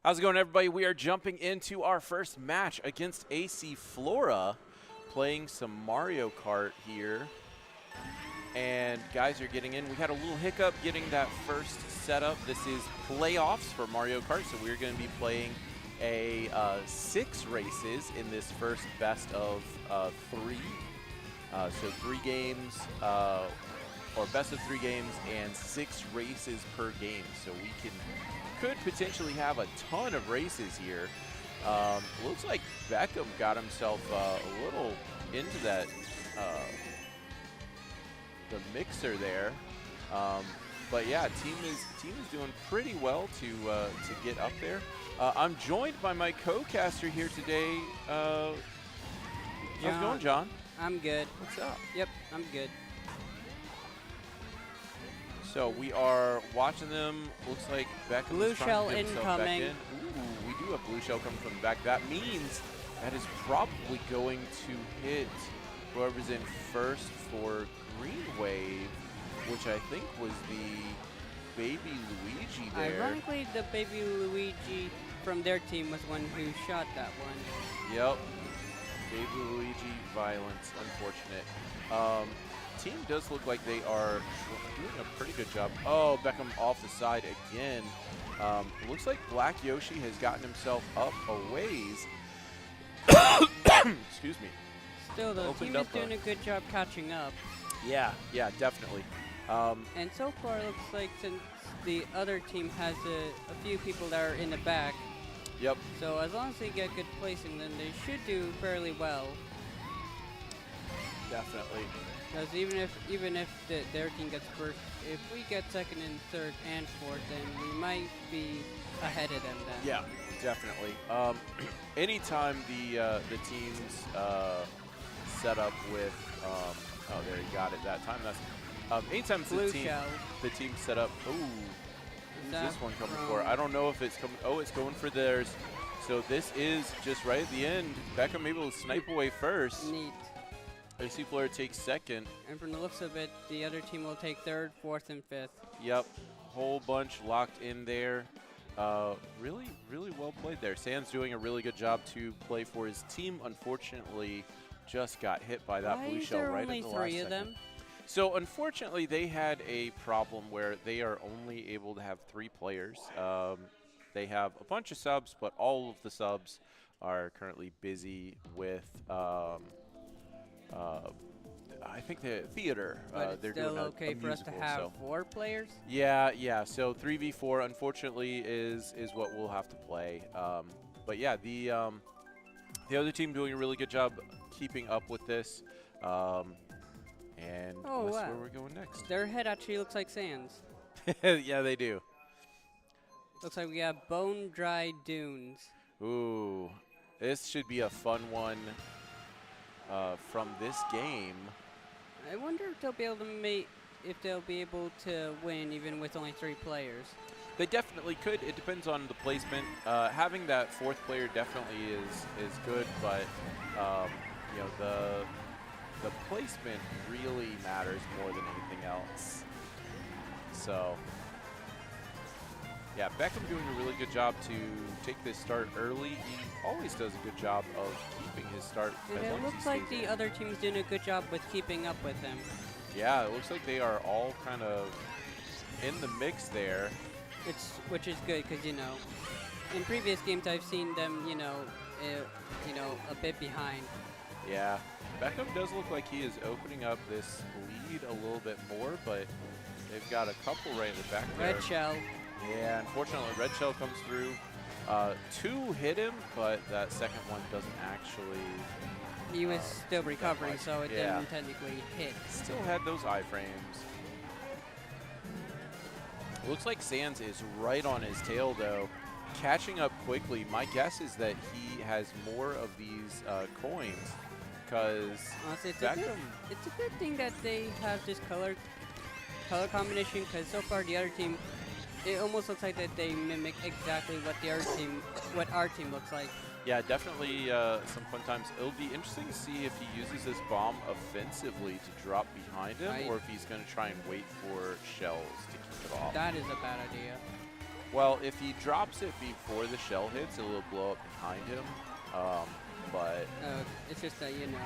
How's it going, everybody? We are jumping into our first match against AC Flora, playing some Mario Kart here. And guys are getting in. We had a little hiccup getting that first setup. This is playoffs for Mario Kart, so we're going to be playing a 6 races in this first best of 3. So 3 games, or best of 3 games, and 6 races per game. So we could potentially have a ton of races here. Looks like Beckham got himself a little into that the mixer there. But yeah, team is doing pretty well to get up there. I'm joined by my co-caster here today. How's it going, John? I'm good. What's up? Yep, I'm good. So we are watching them. Looks like Beckham Blue is trying shell to get himself incoming. back in. Ooh, we do have blue shell coming from the back. That means that is probably going to hit whoever's in first for Green Wave, which I think was the Baby Luigi there. Ironically, the Baby Luigi from their team was one who shot that one. Yep. Baby Luigi, violence, unfortunate. Team does look like they are doing a pretty good job. Oh, Beckham off the side again. Looks like Black Yoshi has gotten himself up a ways. Excuse me. Still, the team is doing a good job catching up. Yeah, definitely. And so far, it looks like since the other team has a few people that are in the back. Yep. So as long as they get good placing, then they should do fairly well. Definitely. Because even if their team gets first, if we get second and third and fourth, then we might be ahead of them then. Yeah, definitely. Anytime the teams set up with oh, there you got it that time. That's anytime the team set up. Ooh, who's this one coming for? I don't know if it's coming. Oh, it's going for theirs. So this is just right at the end. Beckham able to snipe away first. Neat. AC Flora takes second. And from the looks of it, the other team will take third, fourth, and fifth. Yep, whole bunch locked in there. Really well played there. Sam's doing a really good job to play for his team. Unfortunately, just got hit by that blue shell right in the last second. Why is there only 3 of them? So unfortunately, they had a problem where they are only able to have 3 players. They have a bunch of subs, but all of the subs are currently busy with I think the theater. But they're it's still doing okay for us to have 4 players? Yeah. So 3v4, unfortunately, is what we'll have to play. But yeah, the other team doing a really good job keeping up with this. And that's where we're going next. Their head actually looks like Sans. Yeah, they do. Looks like we have Bone Dry Dunes. Ooh, this should be a fun one from this game. I wonder if they'll be able to win even with only 3 players. They definitely could. It depends on the placement. Having that 4th player definitely is good, but you know, the placement really matters more than anything else. So yeah, Beckham doing a really good job to take this start early. He always does a good job of keeping his start. And it looks like the other team's doing a good job with keeping up with them. Yeah, it looks like they are all kind of in the mix there. Which is good because, you know, in previous games I've seen them, you know, a bit behind. Yeah, Beckham does look like he is opening up this lead a little bit more, but they've got a couple right in the back there. Red shell. Yeah, unfortunately, red shell comes through. 2 hit him, but that second one doesn't actually. He was still recovering, so it didn't technically hit. Still had those iframes. Looks like Sans is right on his tail, though, catching up quickly. My guess is that he has more of these coins, because it's a good thing that they have this color combination, because so far the other team, it almost looks like that they mimic exactly what our team looks like. Yeah, definitely some fun times. It'll be interesting to see if he uses this bomb offensively to drop behind him, or if he's going to try and wait for shells to keep it off. That is a bad idea. Well, if he drops it before the shell hits, it will blow up behind him. But It's just that, you know,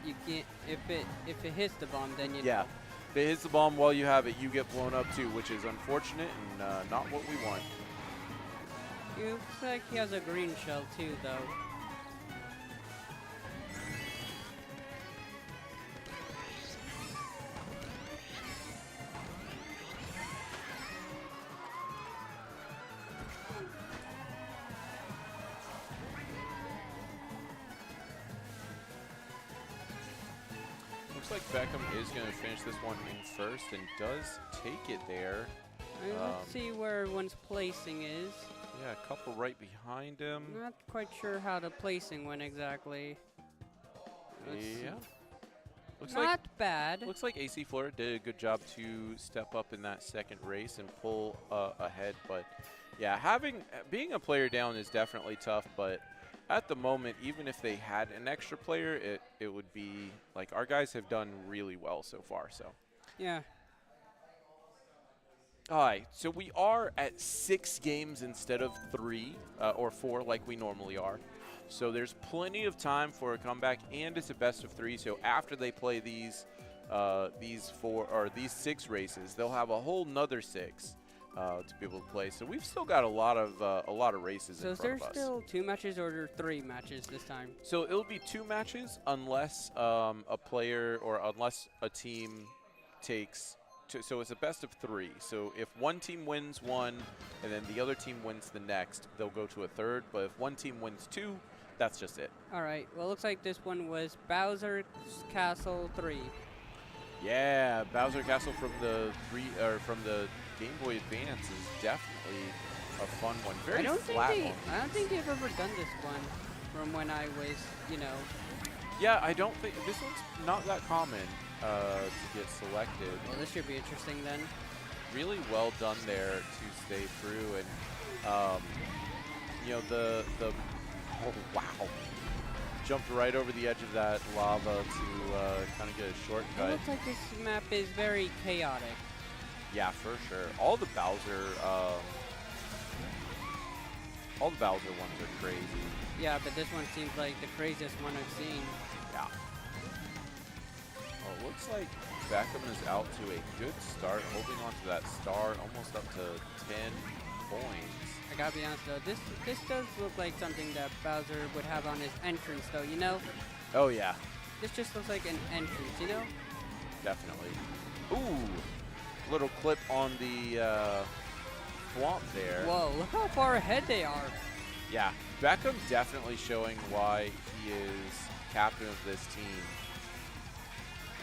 you can't, if it hits the bomb, then you yeah, know. if it hits the bomb while you have it, you get blown up too, which is unfortunate and not what we want. It looks like he has a green shell too, though. Looks like Beckham is going to finish this one in first and does take it there. Let's see where everyone's placing is. Yeah, a couple right behind him. Not quite sure how the placing went exactly. Let's see. Yeah. Looks Not bad. Looks like AC Flora did a good job to step up in that second race and pull ahead. But yeah, being a player down is definitely tough. But at the moment, even if they had an extra player, it would be like our guys have done really well so far. So Yeah. all right, so we are at 6 games instead of 3 or 4 like we normally are. So there's plenty of time for a comeback, and it's a best of 3. So after they play these 6 races, they'll have a whole nother 6 to be able to play. So we've still got a lot of races So in is front there of us. still 2 matches or are there 3 matches this time? So it'll be 2 matches unless a player or unless a team takes. So it's a best of 3. So if one team wins one and then the other team wins the next, they'll go to a third. But if one team wins 2, that's just it. All right. Well, looks like this one was Bowser's Castle 3. Yeah, Bowser Castle from the Game Boy Advance is definitely a fun one. Very flat one. I don't think they've ever done this one from when I was, you know. Yeah, I don't think this one's not that common to get selected. Well, this should be interesting then. Really well done there to stay through, and you know the oh wow, jumped right over the edge of that lava to kind of get a It shortcut. looks like this map is very chaotic. Yeah, for sure. All the Bowser ones are crazy. Yeah, but this one seems like the craziest one I've seen. Yeah. Well, it looks like Beckham is out to a good start, holding on to that star, almost up to 10 points. I gotta be honest though, this does look like something that Bowser would have on his entrance though, you know? Oh yeah, This just looks like an entrance, you know? definitely. Ooh, little clip on the swamp there. Whoa, look how far ahead they are. Yeah, Beckham definitely showing why he is captain of this team.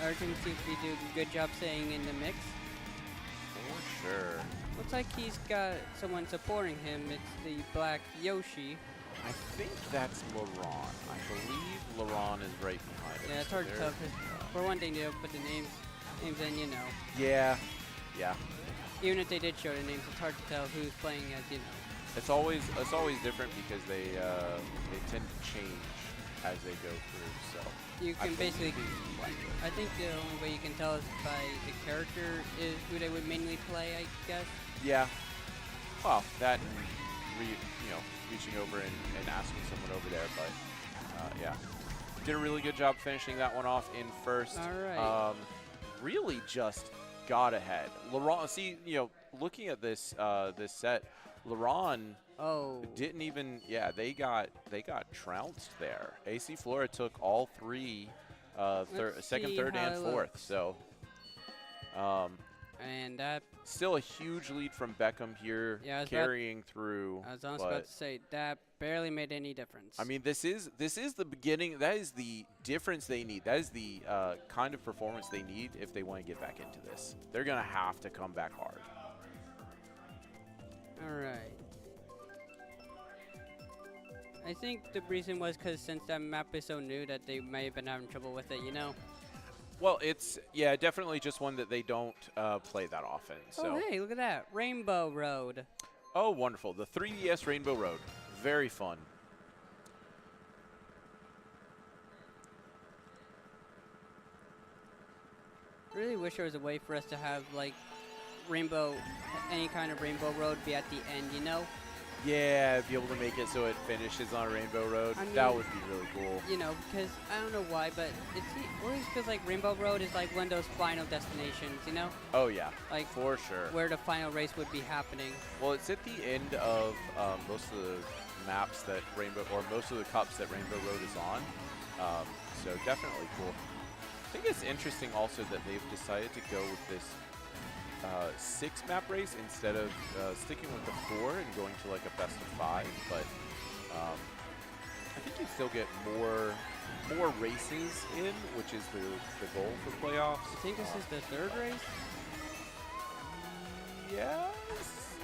Our team seems to be doing a good job staying in the mix. For sure. Looks like he's got someone supporting him. It's the black Yoshi. I think that's Laron. I believe Laron is right behind him. Yeah, it's so hard to there- tell 'cause for one thing they don't put the names in, you know. Yeah, yeah. Even if they did show the names, it's hard to tell who's playing as, you know. It's always different because they tend to change as they go through. So You I can basically, believe he's black. I think the only way you can tell is by the character is who they would mainly play, I guess. Yeah. Well, that and reaching over and asking someone over there, but yeah, did a really good job finishing that one off in first. All right. Really just got ahead. Laron, see, looking at this this set, Laron Oh. didn't even. Yeah, they got trounced there. AC Flora took all 3, Let's second, see third, how and it fourth. looks. So. And that, Still a huge lead from Beckham here, Yeah, I was carrying through. I was almost but about to say, that barely made any difference. I mean, this is the beginning. That is the difference they need. That is the kind of performance they need if they want to get back into this. They're gonna have to come back hard. All right. I think the reason was because since that map is so new that they may have been having trouble with it, you know? Well, it's definitely just one that they don't play that often. So. Oh, hey, look at that. Rainbow Road. Oh, wonderful! The 3DS Rainbow Road, very fun. Really wish there was a way for us to have, like, rainbow, any kind of rainbow road be at the end, you know? Yeah, be able to make it so it finishes on Rainbow Road. I mean, that would be really cool. You know, because I don't know why, but it always feels like Rainbow Road is like one of those final destinations, you know? Oh yeah, Like for sure. where the final race would be happening. Well, it's at the end of most of the maps that Rainbow, or most of the cups that Rainbow Road is on. So definitely cool. I think it's interesting also that they've decided to go with this 6 map race instead of sticking with the 4 and going to like a best of 5. But I think you still get more races in, which is the goal for playoffs. I think this is the 3rd race? Yes.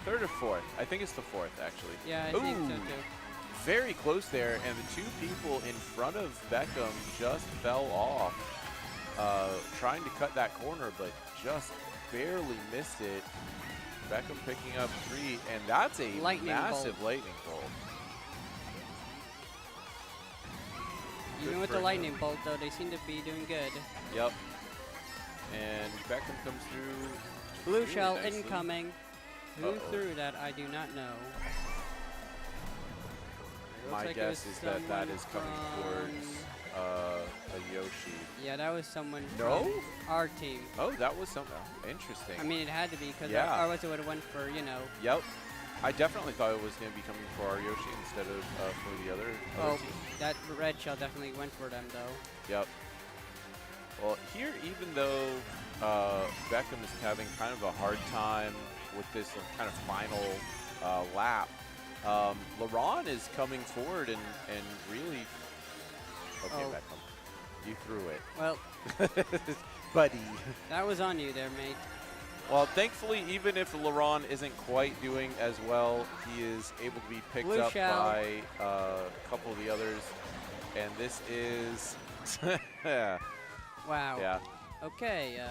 3rd or 4th? I think it's the 4th, actually. Yeah, I think so too. Very close there, and the 2 people in front of Beckham just fell off, trying to cut that corner, but just barely missed it. Beckham picking up 3, and that's a massive lightning bolt. Even with the lightning bolt, though, they seem to be doing good. Yep. And Beckham comes through. Blue shell incoming. Who threw that? I do not know. My guess is that that is coming towards a Yoshi. Yeah, that was someone No? from our team. Oh, that was something interesting. I mean, it had to be because Yeah. otherwise it would have went for, you know. Yep. I definitely thought it was going to be coming for our Yoshi instead of for the other team. That red shell definitely went for them, though. Yep. Well, here, even though Beckham is having kind of a hard time with this kind of final lap, LeRon is coming forward and really... Okay, Beckham. You threw it. Well, buddy. that was on you there, mate. Well, thankfully, even if LeRon isn't quite doing as well, he is able to be picked up by a couple of the others. And this is... Wow. Yeah. Okay,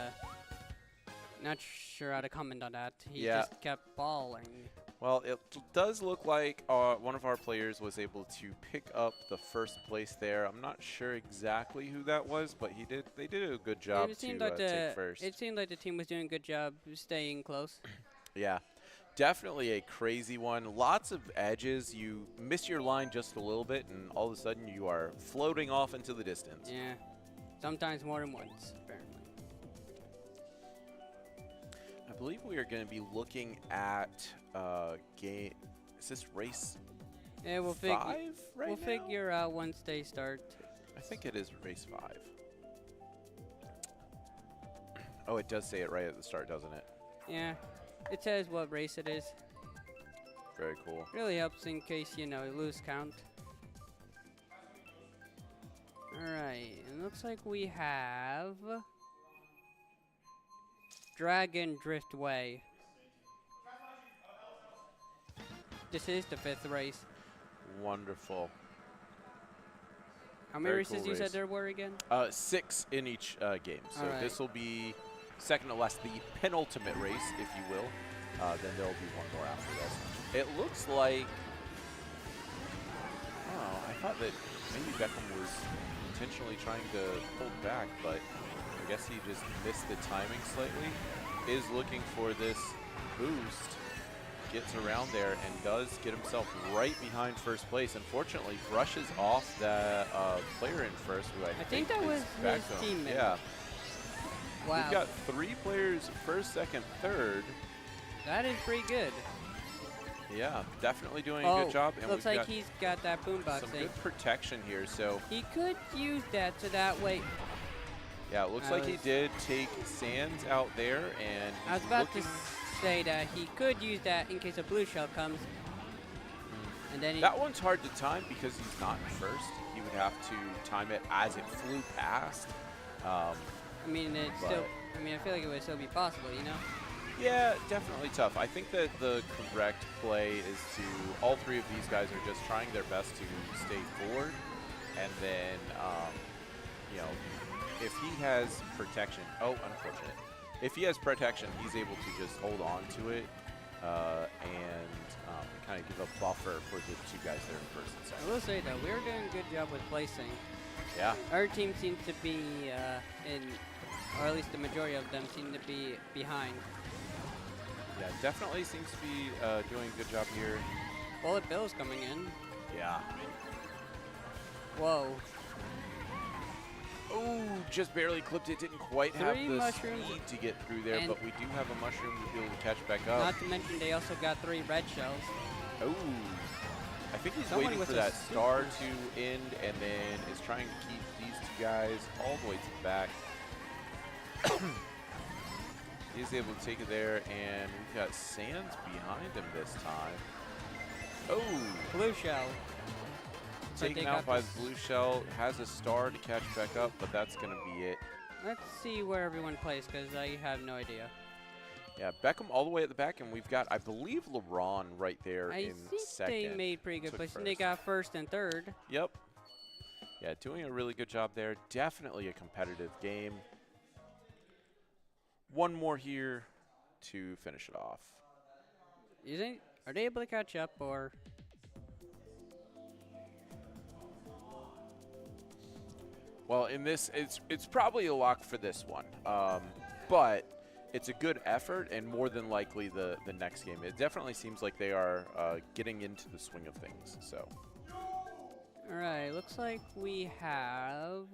not sure how to comment on that. He Yeah. just kept balling. Well, it does look like one of our players was able to pick up the first place there. I'm not sure exactly who that was, but they did a good job to take first. It seemed like the team was doing a good job staying close. Yeah, definitely a crazy one. Lots of edges. You miss your line just a little bit, and all of a sudden you are floating off into the distance. Yeah, sometimes more than once, apparently. I believe we are going to be looking at game. Is this race? Yeah, we'll 5 right now? figure out once they start. I think it is race 5. Oh, it does say it right at the start, doesn't it? Yeah, it says what race it is. Very cool. Really helps in case, you know, lose count. Alright, it looks like we have Dragon Driftway. This is the 5th race. Wonderful. How many Very races cool you said race. there were again? 6 in each game. So Alright. this will be second to last, the penultimate race, if you will. Then there will be one more after this. It looks like... Oh, I thought that maybe Beckham was intentionally trying to hold back, but I guess he just missed the timing slightly. Is looking for this boost. Gets around there and does get himself right behind first place. Unfortunately, brushes off that player in first, who I think that was his Beckham. teammate. Yeah. Wow. We've got 3 players, first, second, third. That is pretty good. Yeah, definitely doing a good job. And looks we've like got he's got that boombox some thing. good protection here. So He could use that so that way. yeah, it looks like he did take Sands out there, and I was he's about to looking- say that he could use that in case a blue shell comes. And then that one's hard to time because he's not in first. He would have to time it as it flew past. I mean, it's still. I mean, I feel like it would still be possible, you know. Yeah, definitely tough. I think that the correct play is to, all 3 of these guys are just trying their best to stay forward, and then, you know, if he has protection, unfortunate. If he has protection, he's able to just hold on to it and kind of give a buffer for the 2 guys that are in first and second. I will say though, we're doing a good job with placing. Yeah. Our team seems to be or at least the majority of them seem to be behind. Yeah, definitely seems to be doing a good job here. Bullet Bill's coming in. Yeah. Whoa. Oh, just barely clipped it. Didn't quite have Three the mushrooms speed to get through there, and but we do have a mushroom to be able to catch back up. not to mention they also got 3 red shells. Oh, I think he's Someone waiting with for a that star super- to end and then is trying to keep these 2 guys all the way to the back. He's able to take it there, and we've got Sands behind him this time. Oh, Blue shell. But taken they out got by this- the blue shell. Has a star to catch back up, but that's going to be it. Let's see where everyone plays, because I have no idea. Yeah, Beckham all the way at the back, and we've got, I believe, LeBron right there I in think second. they made pretty good Took places. They first. got first and third. Yep. Yeah, doing a really good job there. Definitely a competitive game. One more here to finish it off. Are they able to catch up, or? Well, in this, it's probably a lock for this one, but it's a good effort, and more than likely the next game. It definitely seems like they are getting into the swing of things. So. All right, looks like we have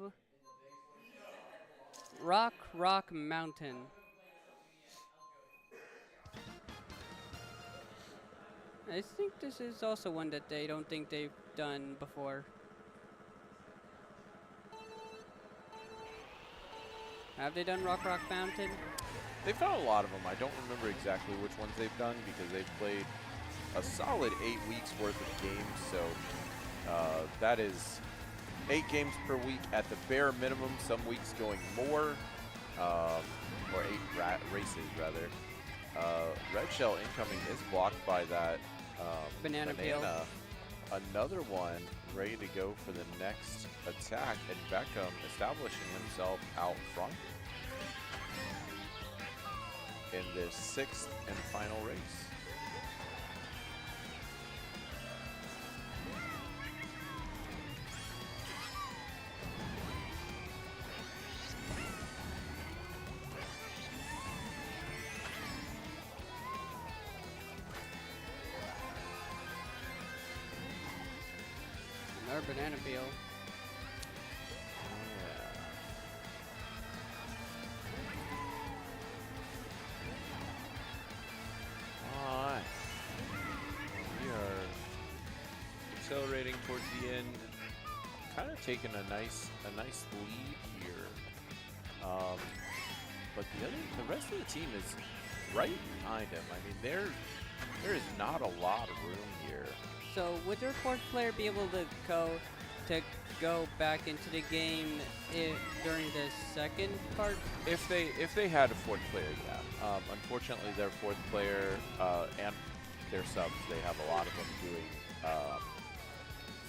Rock Mountain. I think this is also one that they don't think they've done before. Have they done Rock Mountain? They've done a lot of them. I don't remember exactly which ones they've done because they've played a solid 8 weeks worth of games. So that is 8 games per week at the bare minimum. Some weeks going more, or 8 races rather. Red shell incoming is blocked by that Banana peel. Another one ready to go for the next attack, and Beckham establishing himself out front in this 6th and final race. Another banana peel. Alright. We are accelerating towards the end. Kind of taking a nice lead here. But the rest of the team is right behind him. I mean, there is not a lot of room here. So would their 4th player be able to go back into the game during the second part? If they had a 4th player, yeah. Unfortunately, their 4th player and their subs, they have a lot of them doing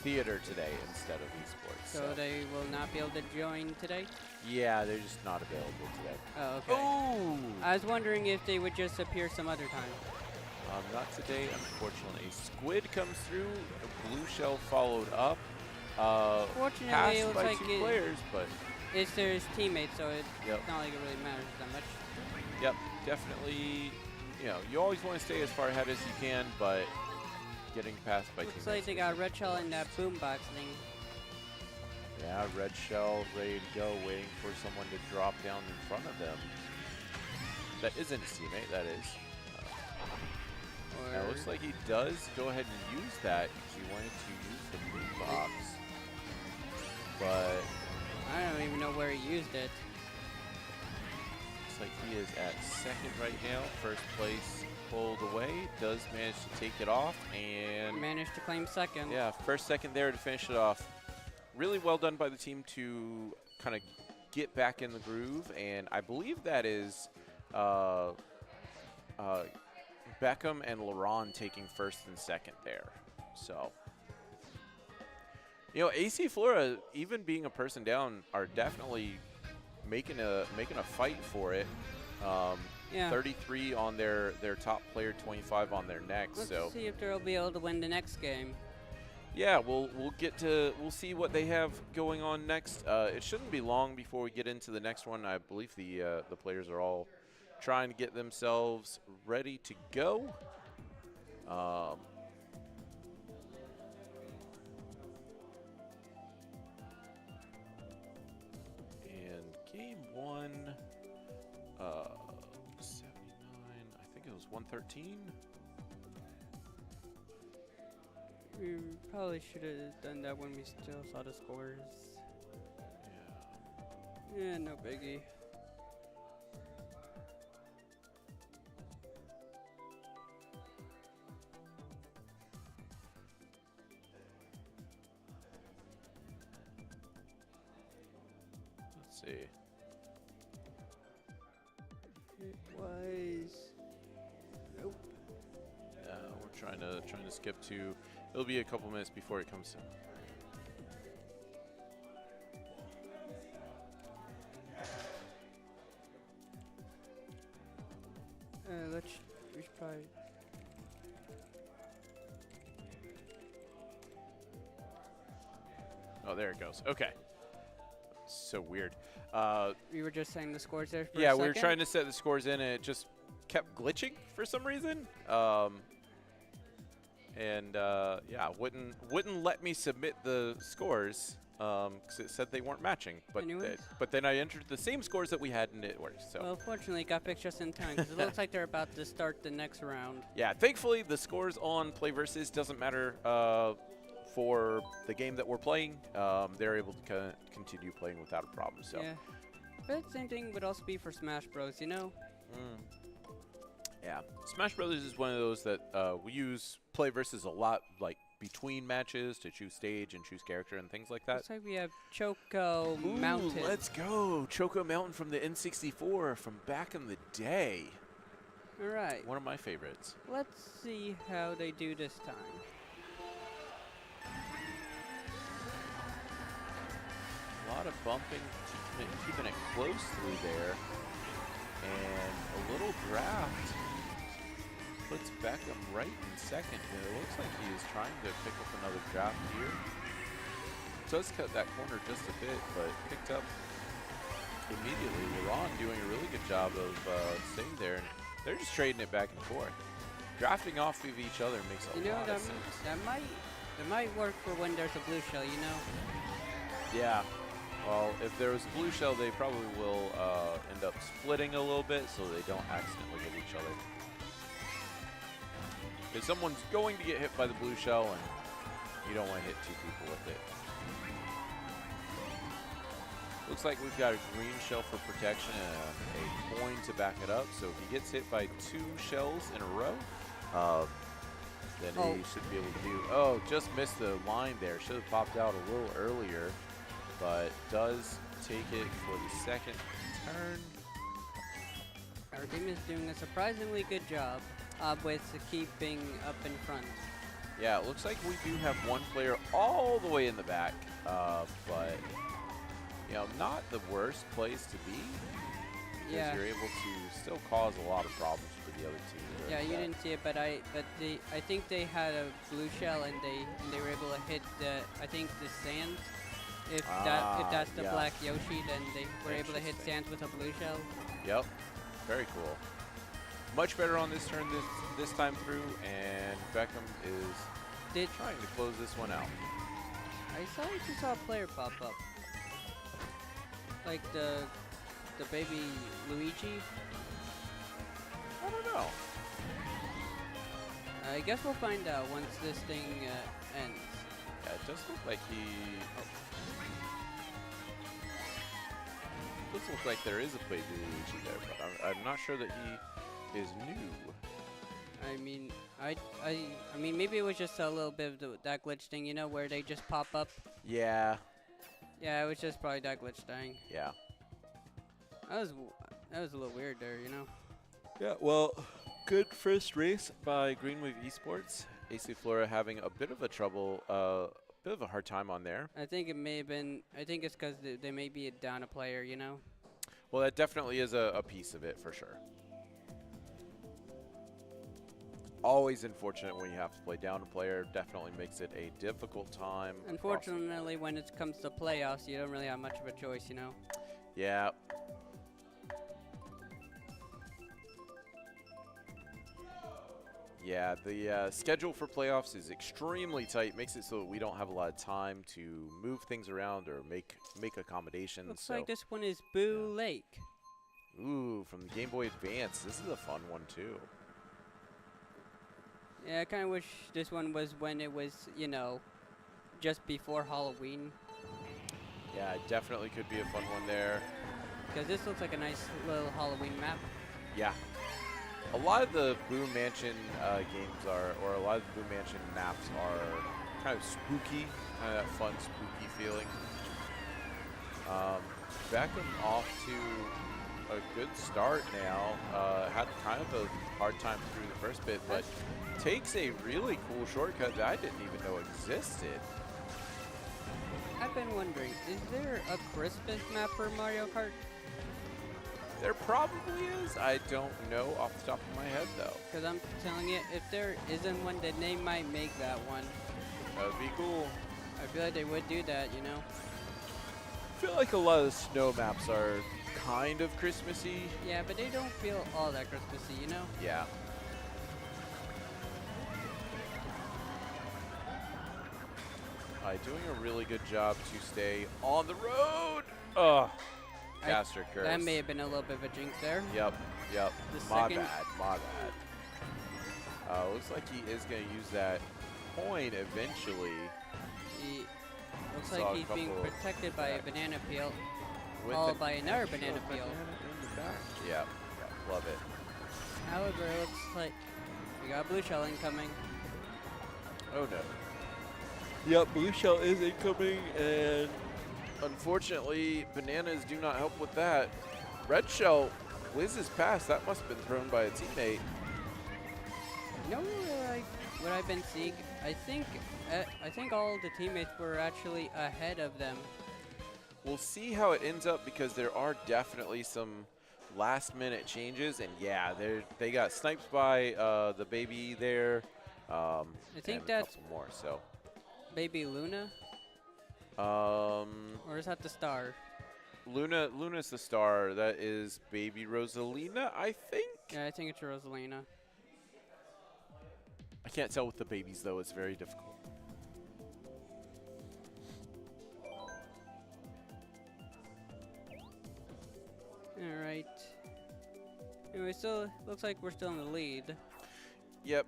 theater today instead of esports. So they will not be able to join today? Yeah, they're just not available today. Oh, okay. Oh! I was wondering if they would just appear some other time. Not today, unfortunately. Squid comes through. A blue shell followed up. Fortunately, passed it looks by like 2 players, but it's their teammates, so it's Yep. not like it really matters that much. yep, definitely. You know, you always want to stay as far ahead as you can, but getting passed by Looks teammates. like they got red shell in that boombox thing. Yeah, red shell ready to go, waiting for someone to drop down in front of them. That isn't his teammate, that is. Now, it looks like he does go ahead and use that because he wanted to use the boom box. But I don't even know where he used it. looks like he is at 2nd right now. 1st place pulled away. Does manage to take it off and Managed to claim 2nd. yeah, 1st, 2nd there to finish it off. Really well done by the team to kind of get back in the groove, and I believe that is Beckham and LeBron taking 1st and 2nd there. So, you know, AC Flora, even being a person down, are definitely making a fight for it. Yeah. 33 on their top player, 25 on their next. Let's So see if they'll be able to win the next game. yeah, we'll see what they have going on next. It shouldn't be long before we get into the next one. I believe the players are all trying to get themselves ready to go. And game one, 79, I think it was 113. We probably should have done that when we still saw the scores. Yeah, no biggie. Let's see. It was. Nope. We're trying to skip to. It'll be a couple minutes before it comes in. We should probably. Oh, there it goes. Okay. So weird. We were just saying the scores there. For Yeah, a we were second. trying to set the scores in, and it just kept glitching for some reason. Yeah, wouldn't let me submit the scores because it said they weren't matching. But then I entered the same scores that we had, and it worked. So. Well, fortunately, it got fixed just in time because it looks like they're about to start the next round. Yeah, thankfully the scores on PlayVS doesn't matter for the game that we're playing. They're able to continue playing without a problem. So. Yeah, but same thing would also be for Smash Bros. You know. Yeah, Smash Brothers is one of those that we use PlayVS a lot, like between matches to choose stage and choose character and things like that. Looks like we have Choco Mountain. Let's go, Choco Mountain from the N64 from back in the day. All right. One of my favorites. Let's see how they do this time. A lot of bumping, keeping it close through there, and a little draft. Puts Beckham right in second. It looks like he is trying to pick up another draft here. Does cut that corner just a bit, but picked up immediately. LeRon doing a really good job of staying there. And they're just trading it back and forth. Drafting off of each other makes a lot of sense. That might work for when there's a blue shell, you know? Yeah. Well, if there was a blue shell, they probably will end up splitting a little bit so they don't accidentally hit each other. If someone's going to get hit by the blue shell, and you don't want to hit two people with it. Looks like we've got a green shell for protection and a coin to back it up. So if he gets hit by two shells in a row, then he should be able to do. Oh, just missed the line there. Should have popped out a little earlier, but does take it for the second turn. Our team is doing a surprisingly good job with keeping up in front. Yeah, it looks like we do have one player all the way in the back, but you know, not the worst place to be. Because you're able to still cause a lot of problems for the other team. Yeah, you didn't see it, but I think they had a blue shell and they were able to hit the sand. If that's the black Yoshi, then they were able to hit sands with a blue shell. Yep, very cool. Much better on this turn this time through, and Beckham is trying to close this one out. I just saw a player pop up, like the baby Luigi. I don't know. I guess we'll find out once this thing ends. Yeah, it does look like he. Does look like there is a baby Luigi there, but I'm not sure that he is new. I mean, maybe it was just a little bit of that glitch thing, you know, where they just pop up. Yeah. Yeah, it was just probably that glitch thing. Yeah. That was a little weird there, you know. Yeah. Well, good first race by Wave Esports. AC Flora having a bit of a hard time on there. I think it may have been. I think it's because they may be down a player, you know. Well, that definitely is a piece of it for sure. Always unfortunate when you have to play down a player. Definitely makes it a difficult time. Unfortunately, when it comes to playoffs, you don't really have much of a choice, you know. Yeah. Yeah, the schedule for playoffs is extremely tight. Makes it so that we don't have a lot of time to move things around or make accommodations. Looks so. like this one is Boo Lake. Ooh, from the Game Boy Advance. This is a fun one too. Yeah, I kind of wish this one was when it was, you know, just before Halloween. Yeah, it definitely could be a fun one there. Because this looks like a nice little Halloween map. Yeah. A lot of the Boo Mansion games are, or a lot of the Boo Mansion maps are kind of spooky, kind of that fun, spooky feeling. Beckham off to a good start now. Had kind of a hard time through the first bit, but takes a really cool shortcut that I didn't even know existed. I've been wondering, is there a Christmas map for Mario Kart? There probably is. I don't know off the top of my head, though. Because I'm telling you, if there isn't one, then they might make that one. That would be cool. I feel like they would do that, you know? I feel like a lot of the snow maps are kind of Christmassy. Yeah, but they don't feel all that Christmassy, you know? Yeah. Doing a really good job to stay on the road. Ugh. Caster curse. That may have been a little bit of a jinx there. Yep. The My second- bad. My bad. Looks like he is going to use that coin eventually. He looks Saw a like he's being couple protected by a banana peel, with followed an by another extra banana peel. in the back. Yep. Love it. However, it looks like we got blue shell incoming. Oh no. Yep, blue shell is incoming, and unfortunately, bananas do not help with that. Red shell whizzes past. That must have been thrown by a teammate. You know what I've been seeing? I think all the teammates were actually ahead of them. We'll see how it ends up because there are definitely some last-minute changes, and yeah, they got sniped by the baby there. I think and that's a couple more. So. Baby Luna, Or is that the star? Luna's the star. That is Baby Rosalina, I think. Yeah, I think it's Rosalina. I can't tell with the babies though. It's very difficult. All right. Anyway, still looks like we're still in the lead. Yep.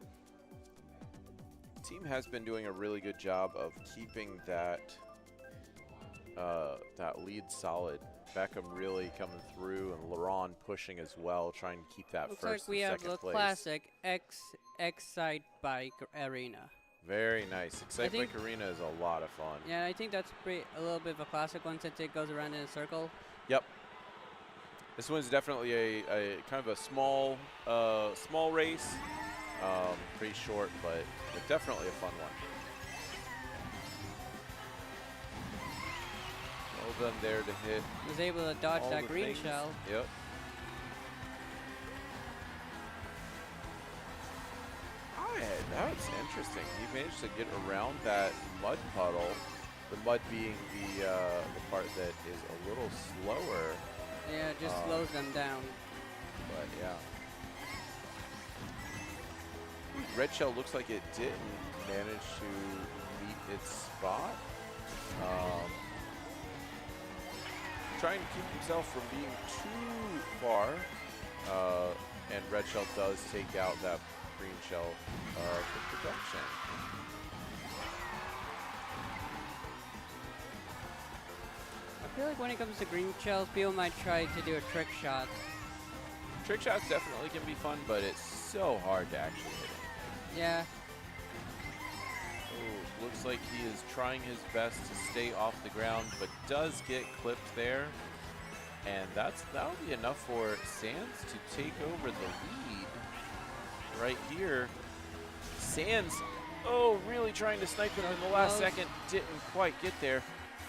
Team has been doing a really good job of keeping that that lead solid. Beckham really coming through, and LaRon pushing as well, trying to keep that Looks first like we and have second the place. classic X-Side Bike Arena. Very nice. Excite think- Bike Arena is a lot of fun. Yeah, I think that's a little bit of a classic one since it goes around in a circle. Yep. This one's definitely a kind of a small race. Pretty short, but definitely a fun one. Well done there to hit Was able to dodge all that the green things. shell. Yep. That's interesting. He managed to get around that mud puddle. The mud being the part that is a little slower. Yeah, it just slows them down. But yeah. Red shell looks like it didn't manage to meet its spot. Trying to keep himself from being too far. And red shell does take out that green shell for production. I feel like when it comes to green shells, people might try to do a trick shot. Trick shots definitely can be fun, but it's so hard to actually hit it. Yeah. Oh, looks like he is trying his best to stay off the ground, but does get clipped there. And that'll be enough for Sands to take over the lead right here. Sands, really trying to snipe him in the last second. Didn't quite get there.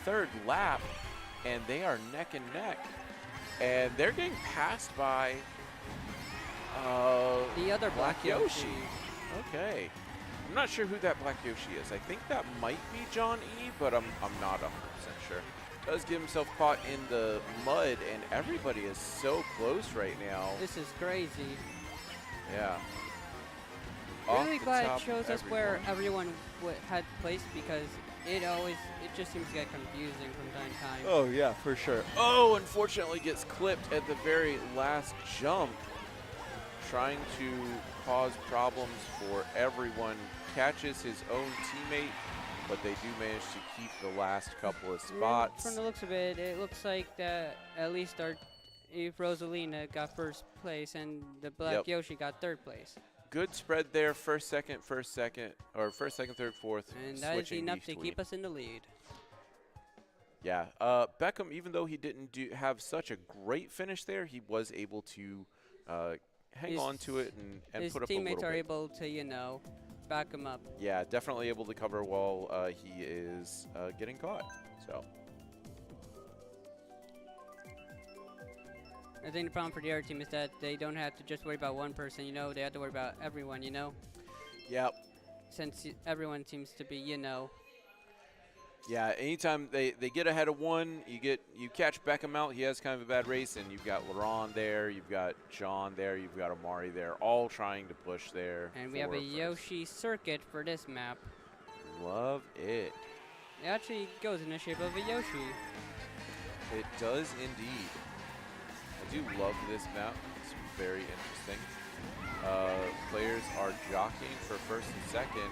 Third lap, and they are neck and neck. And they're getting passed by The other Black Yoshi. Okay. I'm not sure who that Black Yoshi is. I think that might be John E, but I'm not 100% sure. Does get himself caught in the mud, and everybody is so close right now. This is crazy. Yeah. off Really the glad top it shows of us where everyone. everyone had placed because it just seems to get confusing from time to time. Oh, yeah, for sure. Oh, unfortunately gets clipped at the very last jump, trying to cause problems for everyone. Catches his own teammate, but they do manage to keep the last couple of spots. From the looks of it, it looks like that at least if Rosalina got first place and the Black Yoshi got third place. Good spread there, first, second, or first, second, third, fourth. And that is enough to keep us in the lead. Yeah, Beckham, even though he didn't have such a great finish there, he was able to hang on to it and put up a little bit. His teammates are able to, back him up. Yeah, definitely able to cover while he is getting caught. So. I think the problem for the other team is that they don't have to just worry about one person, they have to worry about everyone, Yep. Since everyone seems to be, Yeah, anytime they get ahead of one, you catch Beckham out, he has kind of a bad race, and you've got Laurent there, you've got John there, you've got Amari there, all trying to push there. And we have a Yoshi circuit for this map. Love it. It actually goes in the shape of a Yoshi. It does indeed. I do love this map. It's very interesting. Players are jockeying for first and second.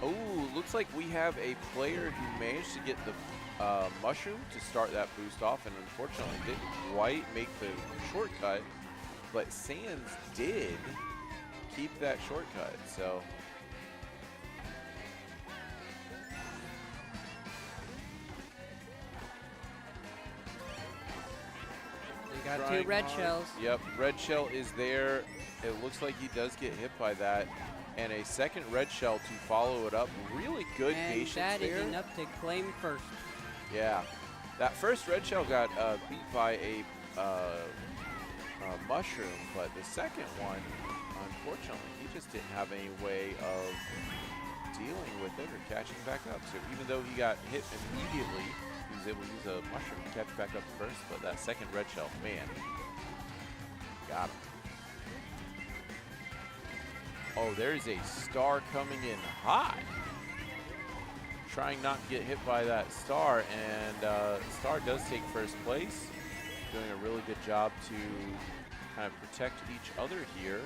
Oh, looks like we have a player who managed to get the mushroom to start that boost off, and unfortunately didn't quite make the shortcut, but Sands did keep that shortcut, so. Got two red shells. Yep, red shell is there. It looks like he does get hit by that. And a second red shell to follow it up. Really good patience there. And that is enough to claim first. Yeah. That first red shell got beat by a mushroom, but the second one, unfortunately, he just didn't have any way of dealing with it or catching back up. So even though he got hit immediately, he was able to use a mushroom to catch back up first, but that second red shell, man, got him. Oh, there's a star coming in hot. Trying not to get hit by that star, and Star does take first place. Doing a really good job to kind of protect each other here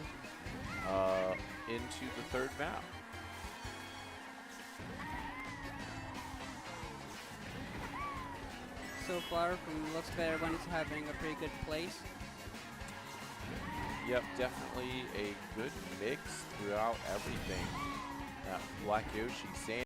into the third map. So far, from looks of it, everyone's having a pretty good place. Yep, definitely a good mix throughout everything. Black Yoshi,